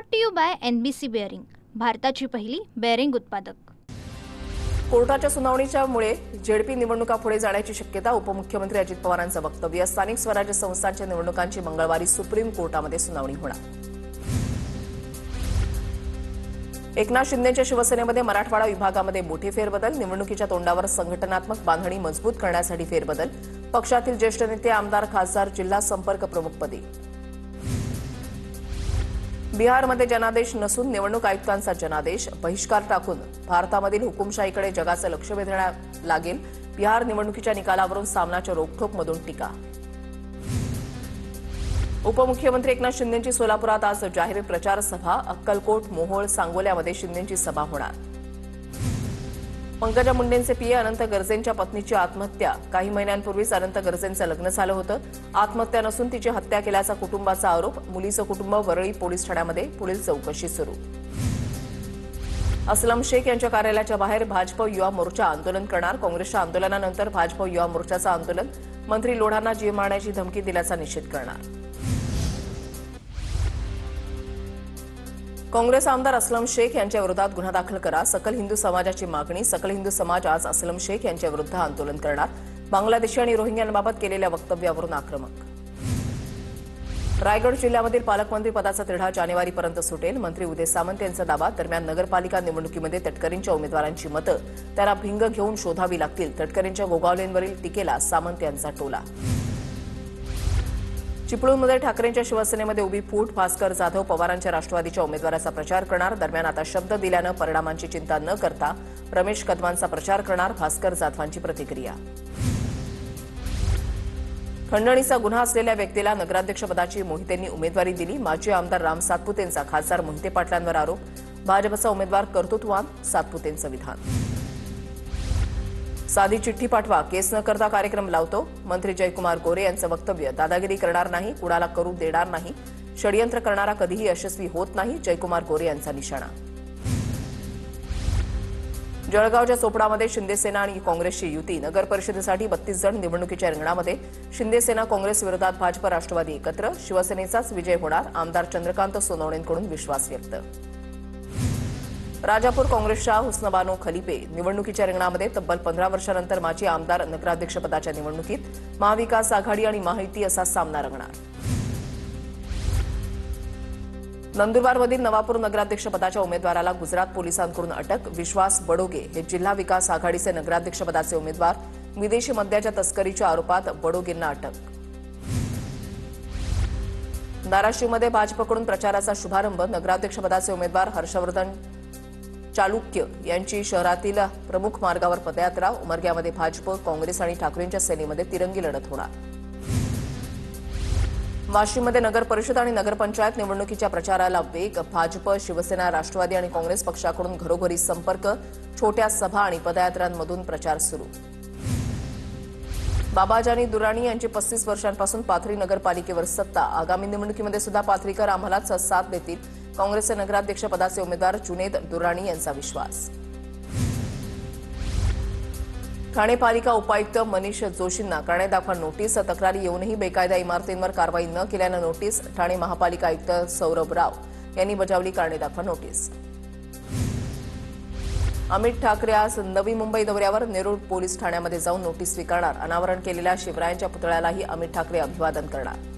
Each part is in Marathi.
Brought to you by NBC bearing, भारताची पहिली बेअरिंग उत्पादक। कोर्टाच्या सुनावणीच्यामुळे जेडपी निवडणुका पुढे जाण्याची शक्यता, उपमुख्यमंत्री अजित पवारांचं वक्तव्य। स्थानिक स्वराज्य संस्थांच्या निवडणुकांची मंगळवारी सुप्रीम कोर्टामध्ये सुनावणी होणार। एकनाथ शिंदेच्या शिवसेनेमध्ये मराठवाडा विभागामध्ये मोठे फेरबदल, निवडणुकीच्या तोंडावर संघटनात्मक बांधणी मजबूत करण्यासाठी फेरबदल, पक्षातील ज्येष्ठ नेते आमदार खासदार जिल्हा संपर्क प्रमुखपदी। बिहारमध्ये जनादेश नसून निवडणूक आयुक्तांचा जनादेश, बहिष्कार टाकून भारतामधील हुकुमशाहीकडे जगाचं लक्ष वेधण्यात लागेल, बिहार निवडणुकीच्या निकालावरून सामनाच्या रोखठोकमधून टीका। उपमुख्यमंत्री एकनाथ शिंदेंची सोलापुरात आज जाहीर प्रचार सभा, अक्कलकोट, मोहोळ, सांगोल्यामध्ये शिंदेंची सभा होणार। पंकजा मुंडेंचे पीए अनंत गर्जेंच्या पत्नीची आत्महत्या, काही महिन्यांपूर्वीच अनंत गर्जेंचं लग्न झालं होतं, आत्महत्या नसून तिची हत्या केल्याचा कुटुंबाचा आरोप, मुलीचं कुटुंब वरळी पोलीस ठाण्यामध्ये, पुढील चौकशी सुरू। असलम शेख यांच्या कार्यालयाच्या बाहेर भाजप युवा मोर्चा आंदोलन करणार, काँग्रेसच्या आंदोलनानंतर भाजप युवा मोर्चाचं आंदोलन, मंत्री लोढांना जीव मारण्याची धमकी दिल्याचा निषेध करणार। काँग्रेस आमदार असलम शेख यांच्या विरोधात गुन्हा दाखल करा, सकल हिंदू समाजाची मागणी, सकल हिंदू समाज आज असलम शेख यांच्या विरुद्ध आंदोलन करणार, बांगलादेशी आणि रोहिंग्यांबाबत केलेल्या वक्तव्यावरून आक्रमक। रायगड जिल्ह्यामधील पालकमंत्री पदाचा तिढा जानेवारीपर्यंत सुटेल, मंत्री उदय सामंत यांचा दावा। दरम्यान नगरपालिका निवडणुकीमध्ये तटकरेंच्या उमेदवारांची मतं त्यांना भिंग घेऊन शोधावी लागतील, तटकरेंच्या गोगावलेंवरील टीकेला सामंत यांचा टोला। चिपळूणमध्ये ठाकरेंच्या शिवसेनेमध्ये उभी फूट, भास्कर जाधव पवारांच्या राष्ट्रवादीच्या उमेदवाराचा प्रचार करणार, दरम्यान आता शब्द दिल्यानं परिणामांची चिंता न करता रमेश कदमांचा प्रचार करणार, भास्कर जाधवांची प्रतिक्रिया। खंडणीचा गुन्हा असलेल्या व्यक्तीला नगराध्यक्षपदाची मोहितेंनी उमेदवारी दिली, माजी आमदार राम सातपुतेंचा खासदार मोहिते पाटलांवर आरोप, भाजपचा उमेदवार कर्तृत्ववान, सातपुतेंचं विधान। साधी चिठ्ठी पाठवा, केस न करता कार्यक्रम लावतो, मंत्री जयकुमार गोरे यांचं वक्तव्य। दादागिरी करणार नाही, कुणाला करू देणार नाही, षडयंत्र करणारा कधीही यशस्वी होत नाही, जयकुमार गोरे यांचा निशाणा। जळगावच्या चोपडामध्ये शिंदेसेना आणि काँग्रेसची युती, नगर परिषदेसाठी 32 जण निवडणुकीच्या रिंगणामध्ये, शिंदेसेना काँग्रेस विरोधात भाजप राष्ट्रवादी एकत्र, शिवसेनेचाच विजय होणार, आमदार चंद्रकांत सोनवणेंकडून विश्वास व्यक्त। राजापूर काँग्रेसच्या हुस्नबानो खलिपे निवडणुकीच्या रिंगणामध्ये, तब्बल 15 वर्षांनंतर माजी आमदार नगराध्यक्षपदाच्या निवडणुकीत, महाविकास आघाडी आणि महायुती असा सामना रंगणार। नंदुरबारमधील नवापूर नगराध्यक्षपदाच्या उमेदवाराला गुजरात पोलिसांकडून अटक, विश्वास बडोगे हे जिल्हा विकास आघाडीचे नगराध्यक्षपदाचे उमेदवार, विदेशी मद्याच्या तस्करीच्या आरोपात बडोगेंना अटक। धाराशिवमध्ये भाजपकडून प्रचाराचा शुभारंभ, नगराध्यक्षपदाचे उमेदवार हर्षवर्धन चालुक्य यांची शहरातील प्रमुख मार्गावर पदयात्रा, उमरग्यामध्ये भाजप, काँग्रेस आणि ठाकरेंच्या सेनेमध्ये तिरंगी लढत होणार। वाशिममध्ये नगर परिषद आणि नगरपंचायत निवडणुकीच्या प्रचाराला वेग, भाजप, शिवसेना, राष्ट्रवादी आणि काँग्रेस पक्षाकडून घरोघरी संपर्क, छोट्या सभा आणि पदयात्रांमधून प्रचार सुरू। बाबाजानी दुराणी यांची 35 वर्षांपासून पाथरी नगरपालिकेवर सत्ता, आगामी निवडणुकीमध्ये सुद्धा पाथरीकर आम्हालाच साथ देतील, काँग्रेसचे नगराध्यक्षपदाचे उमेदवार जुनेद दुराणी यांचा विश्वास। ठाणे पालिका उपायुक्त मनीष जोशींना कारणे दाखवा नोटीस, तक्रारी येऊनही बेकायदा इमारतींवर कारवाई न केल्यानं नोटीस, ठाणे महापालिका आयुक्त सौरभ राव यांनी बजावली कारणे दाखवा नोटीस। अमित ठाकरे आज नवी मुंबई दौऱ्यावर, नेरूळ पोलीस ठाण्यामध्ये जाऊन नोटीस स्वीकारणार, अनावरण केलेल्या शिवरायांच्या पुतळ्यालाही अमित ठाकरे अभिवादन करणार।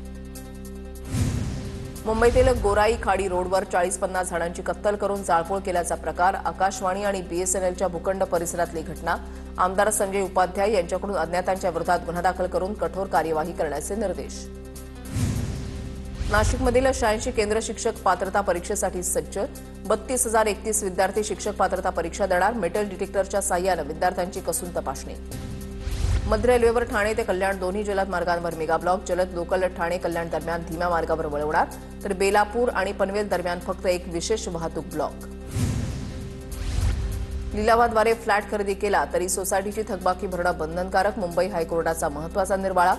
मुंबईतील गोराई खाडी रोडवर 40-50 झाडांची कत्तल करून जाळपोळ केल्याचा प्रकार, आकाशवाणी आणि BSNLच्या भूखंड परिसरातली घटना, आमदार संजय उपाध्याय यांच्याकडून अज्ञातांच्या विरोधात गुन्हा दाखल करून कठोर कार्यवाही करण्याचे निर्देश। नाशिकमधील 86 केंद्र शिक्षक पात्रता परीक्षेसाठी सज्ज, 32,031 विद्यार्थी शिक्षक पात्रता परीक्षा देणार, मेटल डिटेक्टरच्या साह्यानं विद्यार्थ्यांची कसून तपासणी। मध्य रेल्वेवर ठाणे ते कल्याण दोन्ही जलद मार्गांवर मेगा ब्लॉक, जलद लोकल ठाणे कल्याण दरम्यान धीम्या मार्गावर वळवणार, तर बेलापूर आणि पनवेल दरम्यान फक्त एक विशेष वाहतूक ब्लॉक। लिलावाद्वारे फ्लॅट खरेदी केला तरी सोसायटीची थकबाकी भरणं बंधनकारक, मुंबई हायकोर्टाचा महत्त्वाचा निर्वाळा,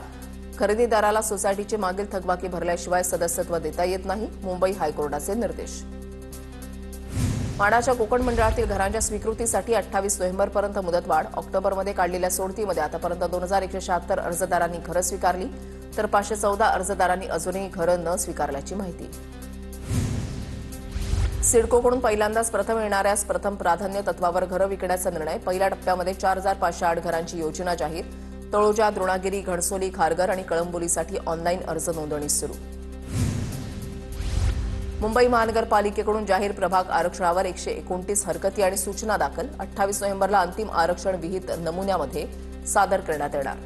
खरेदीदाराला सोसायटीची मागील थकबाकी भरल्याशिवाय सदस्यत्व देता येत नाही, मुंबई हायकोर्टाचे निर्देश। माडाच्या कोकण मंडळातील घरांच्या स्वीकृतीसाठी 28 नोव्हेंबरपर्यंत मुदतवाढ, ऑक्टोबरमध्ये काढलेल्या सोडतीमध्ये आतापर्यंत 2176 अर्जदारांनी घरं स्वीकारली, तर 514 अर्जदारांनी अजूनही घरं न स्वीकारल्याची माहिती। सिडकोकडून पहिल्यांदाच प्रथम येणाऱ्यास प्रथम प्राधान्य तत्वावर घरं विकण्याचा निर्णय. पहिल्या टप्प्यामध्ये 4,508 घरांची योजना जाहीर. तळोजा, द्रोणागिरी, घणसोली, खारघर आणि कळंबोलीसाठी ऑनलाईन अर्ज नोंदणी सुरू. मुंबई महानगरपालिकेकडून जाहीर प्रभाग आरक्षणावर 129 हरकती आणि सूचना दाखल. 28 नोव्हेंबरला अंतिम आरक्षण विहित नमुन्यामध्ये सादर करण्यात येणार.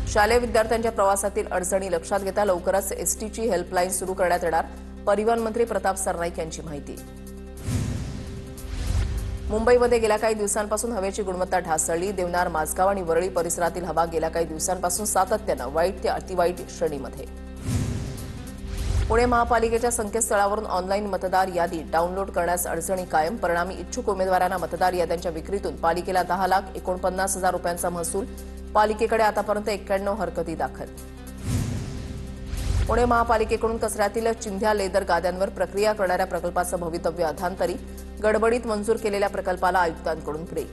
शालेय विद्यार्थ्यांच्या प्रवासातील अडचणी लक्षात घेता लवकरच एसटीची हेल्पलाईन सुरू करण्यात येणार. परिवहन मंत्री प्रताप सरनाईक यांची माहिती. मुंबईमध्ये गेल्या काही दिवसांपासून हवेची गुणवत्ता ढासळली. देवनार, माझगाव आणि वरळी परिसरातील हवा गेल्या काही दिवसांपासून सातत्यानं वाईट ते अतिवाईट श्रेणीमध्ये. पुणे महापालिकेच्या संकेतस्थळावरून ऑनलाईन मतदार यादी डाऊनलोड करण्यास अडचणी कायम. परिणामी इच्छुक उमेदवारांना मतदार याद्यांच्या विक्रीतून पालिकेला 10,49,000 रुपयांचा महसूल. पालिकेकडे आतापर्यंत 91 हरकती दाखल. पुणे महापालिकेकडून कचऱ्यातील चिंध्या लेदर गाद्यांवर प्रक्रिया करणाऱ्या प्रकल्पाचं भवितव्य अधांतरी. गडबडीत मंजूर केलेल्या प्रकल्पाला आयुक्तांकडून ब्रेक.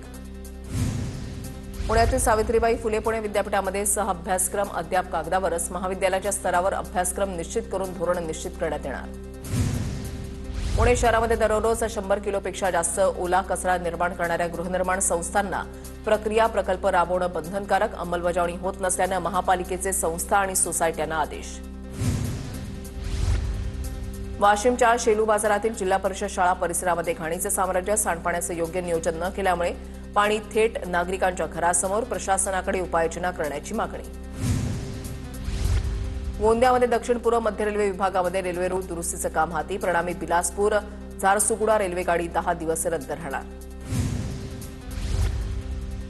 पुण्यातील सावित्रीबाई फुले पुणे विद्यापीठामध्ये सह-अभ्यासक्रम अद्याप कागदावरच. महाविद्यालयाच्या स्तरावर अभ्यासक्रम निश्चित करून धोरण निश्चित करण्यात येणार. पुणे शहरामध्ये दररोज 100 किलोपेक्षा जास्त ओला कचरा निर्माण करणाऱ्या गृहनिर्माण संस्थांना प्रक्रिया प्रकल्प राबवणं बंधनकारक. अंमलबजावणी होत नसल्यानं महापालिकेचे संस्था आणि सोसायट्यांना आदेश. वाशिमच्या शेलू बाजारातील जिल्हा परिषद शाळा परिसरामध्ये घाणीचे साम्राज्य. सांडपाण्याचं योग्य नियोजन न केल्यामुळे पाणी थेट नागरिकांच्या घरासमोर. प्रशासनाकडे उपाययोजना करण्याची मागणी. गोंदियामध्ये दक्षिण पूर्व मध्य रेल्वे विभागामध्ये रेल्वे रूळ दुरुस्तीचं काम हाती. परिणामी बिलासपूर झारसुगुडा रेल्वेगाडी 10 दिवस रद्द राहणार.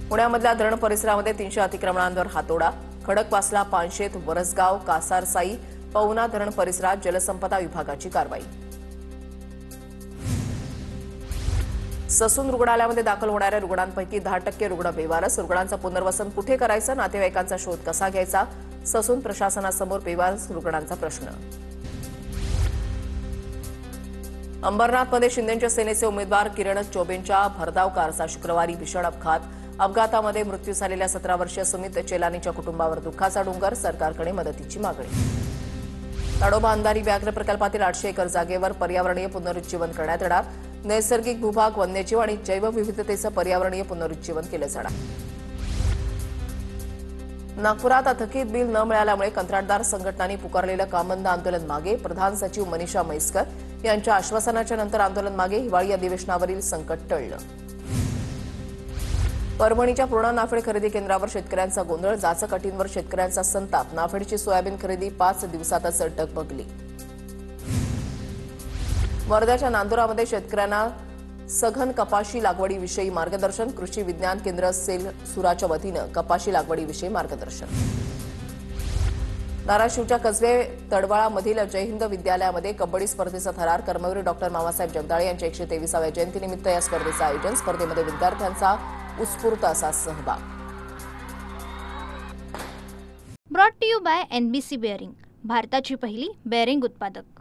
पुण्यामधल्या धरण परिसरामध्ये 300 अतिक्रमणांवर हातोडा. खडकवासला, पानशेत, वरसगाव, कासारसाई, पवना धरण परिसरात जलसंपदा विभागाची कारवाई. ससून रुग्णालयामध्ये दाखल होणाऱ्या रुग्णांपैकी 10% रुग्ण बेवारस. रुग्णांचं पुनर्वसन कुठे करायचं? नातेवाईकांचा शोध कसा घ्यायचा? ससून प्रशासनासमोर बेवारस रुग्णांचा प्रश्न. अंबरनाथमध्ये शिंदेच्या सेनेचे उमेदवार किरण चौबेंच्या भरधाव कारचा शुक्रवारी भीषण अपघात. अपघातामध्ये मृत्यू झालेल्या 17 वर्षीय सुमित चेलानीच्या कुटुंबावर दुःखाचा डोंगर. सरकारकडे मदतीची मागणी. ताडोबा अंधारी व्याघ्र प्रकल्पातील 800 एकर जागेवर पर्यावरणीय पुनरुज्जीवन करण्यात येणार. नैसर्गिक भूभाग, वन्यजीव आणि जैवविविधतेचं पर्यावरणीय पुनरुज्जीवन केलं जाणार. नागपुरात थकीत बिल न मिळाल्यामुळे कंत्राटदार संघटनांनी पुकारलेलं काम बंद आंदोलन मागे. प्रधान सचिव मनीषा म्हैसकर यांच्या आश्वासनाच्या नंतर आंदोलन मागे. हिवाळी अधिवेशनावरील संकट टळलं. परभणीच्या पूर्णा नाफेड खरेदी केंद्रावर शेतकऱ्यांचा गोंधळ. जाचकटींवर शेतकऱ्यांचा संताप. नाफेडची सोयाबीन खरेदी 5 दिवसातच डगमगली. वर्ध्याच्या नांदुरामध्ये शेतकऱ्यांना सघन कपाशी लागवडीविषयी मार्गदर्शन. कृषी विज्ञान केंद्र सेलसुराच्या वतीनं कपाशी लागवडीविषयी मार्गदर्शन. धाराशिवच्या कसबे तडवाळामधील जय हिंद विद्यालयामध्ये कबड्डी स्पर्धेचा थरार. कर्मवीर डॉक्टर मामासाहेब जगदाळे यांच्या 123व्या जयंतीनिमित्त या स्पर्धेचं आयोजन. स्पर्धेमध्ये विद्यार्थ्यांचा उत्स्फूर्त असा सहभाग. Brought to you by NBC bearing, भारताची पहिली बेअरिंग उत्पादक.